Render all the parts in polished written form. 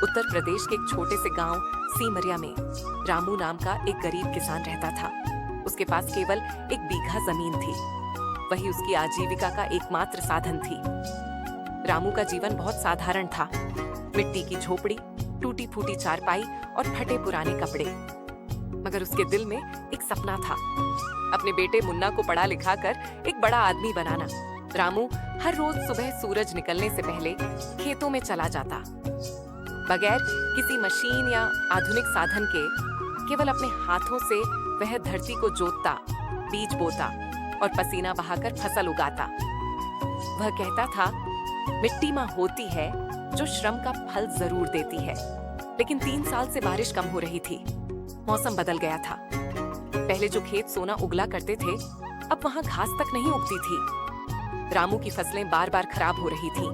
उत्तर प्रदेश के एक छोटे से गांव सीमरिया में रामू नाम का एक गरीब किसान रहता था। उसके पास केवल 1 बीघा जमीन थी। वही उसकी आजीविका का एकमात्र साधन थी। रामू का जीवन बहुत साधारण था। मिट्टी की झोपड़ी, टूटी फूटी चारपाई और फटे पुराने कपड़े। मगर उसके दिल में एक सपना था, अपने बेटे मुन्ना को पढ़ा लिखा कर एक बड़ा आदमी बनाना। रामू हर रोज सुबह सूरज निकलने से पहले खेतों में चला जाता। बगैर किसी मशीन या आधुनिक साधन के केवल अपने हाथों से वह धरती को जोतता, बीज बोता और पसीना बहाकर फसल उगाता। वह कहता था, मिट्टी मां होती है जो श्रम का फल जरूर देती है। लेकिन 3 साल से बारिश कम हो रही थी। मौसम बदल गया था। पहले जो खेत सोना उगला करते थे, अब वहां घास तक नहीं उगती थी। रामू की फसलें बार बार खराब हो रही थीं।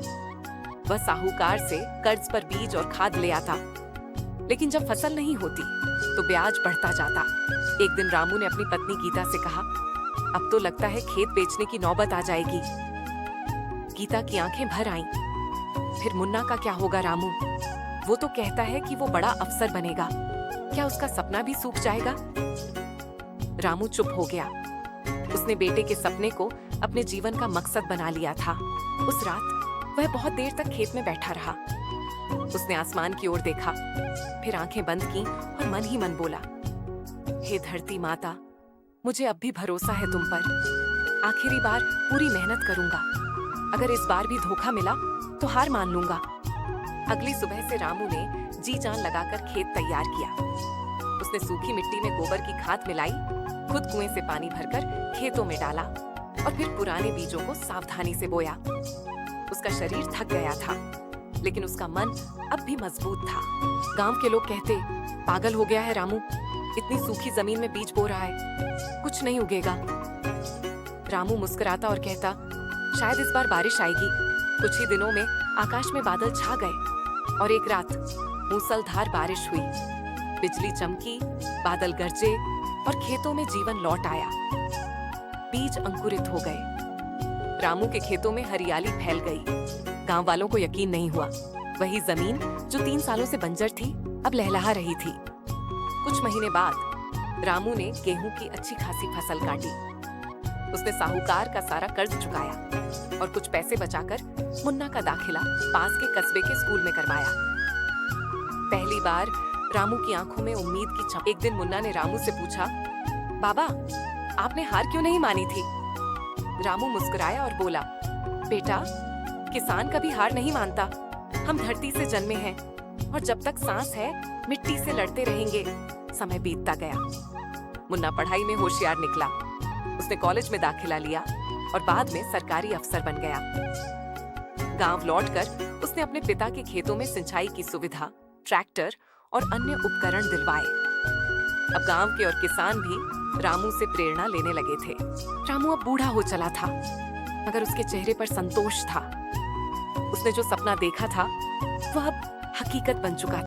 वह साहूकार से कर्ज पर बीज और खाद ले आता, लेकिन जब फसल नहीं होती तो ब्याज बढ़ता जाता। एक दिन रामू ने अपनी पत्नी गीता से कहा, अब तो लगता है खेत बेचने की नौबत आ जाएगी। गीता की आंखें भर आईं। फिर मुन्ना का क्या होगा रामू? वो तो कहता है कि वो बड़ा अफसर बनेगा। क्या उसका सपना भी सूख जाएगा? रामू चुप हो गया। उसने बेटे के सपने को अपने जीवन का मकसद बना लिया था। उस रात वह बहुत देर तक खेत में बैठा रहा। उसने आसमान की ओर देखा, फिर आंखें बंद की और मन ही मन बोला, हे धरती माता, मुझे अब भी भरोसा है तुम पर। आखिरी बार पूरी मेहनत करूंगा। अगर इस बार भी धोखा मिला तो हार मान लूंगा। अगली सुबह से रामू ने जी जान लगाकर खेत तैयार किया। उसने सूखी मिट्टी में गोबर की खाद मिलाई, खुद कुएं से पानी भरकर खेतों में डाला और फिर पुराने बीजों को सावधानी से बोया। उसका शरीर थक गया था, लेकिन उसका मन अब भी मजबूत था। गांव के लोग कहते, पागल हो गया है रामू, इतनी सूखी जमीन में बीज बो रहा है, कुछ नहीं उगेगा। रामू मुस्कुराता और कहता, शायद इस बार बारिश आएगी। कुछ ही दिनों में आकाश में बादल छा गए और एक रात मूसलधार बारिश हुई। बिजली चमकी, बादल गरजे और खेतों में जीवन लौट आया। बीज अंकुरित हो गए। रामू के खेतों में हरियाली फैल गई। गांव वालों को यकीन नहीं हुआ। वही जमीन जो 3 सालों से बंजर थी, अब लहलहा रही थी। कुछ महीने बाद रामू ने गेहूं की अच्छी खासी फसल काटी। उसने साहूकार का सारा कर्ज चुकाया और कुछ पैसे बचाकर मुन्ना का दाखिला पास के कस्बे के स्कूल में करवाया। पहली बार रामू की आंखों में उम्मीद की चमक। एक दिन मुन्ना ने रामू से पूछा, बाबा, आपने हार क्यों नहीं मानी थी? रामू मुस्कुराया और बोला, बेटा, किसान कभी हार नहीं मानता। हम धरती से जन्मे हैं और जब तक सांस है मिट्टी से लड़ते रहेंगे। समय बीतता गया। मुन्ना पढ़ाई में होशियार निकला। उसने कॉलेज में दाखिला लिया और बाद में सरकारी अफसर बन गया। गांव लौटकर उसने अपने पिता के खेतों में सिंचाई की सुविधा, ट्रैक्टर और अन्य उपकरण दिलवाए। अब गांव के और किसान भी रामू से प्रेरणा लेने लगे थे। रामू अब बूढ़ा हो चला था, मगर उसके चेहरे पर संतोष था। उसने जो सपना देखा था, वह अब हकीकत बन चुका था।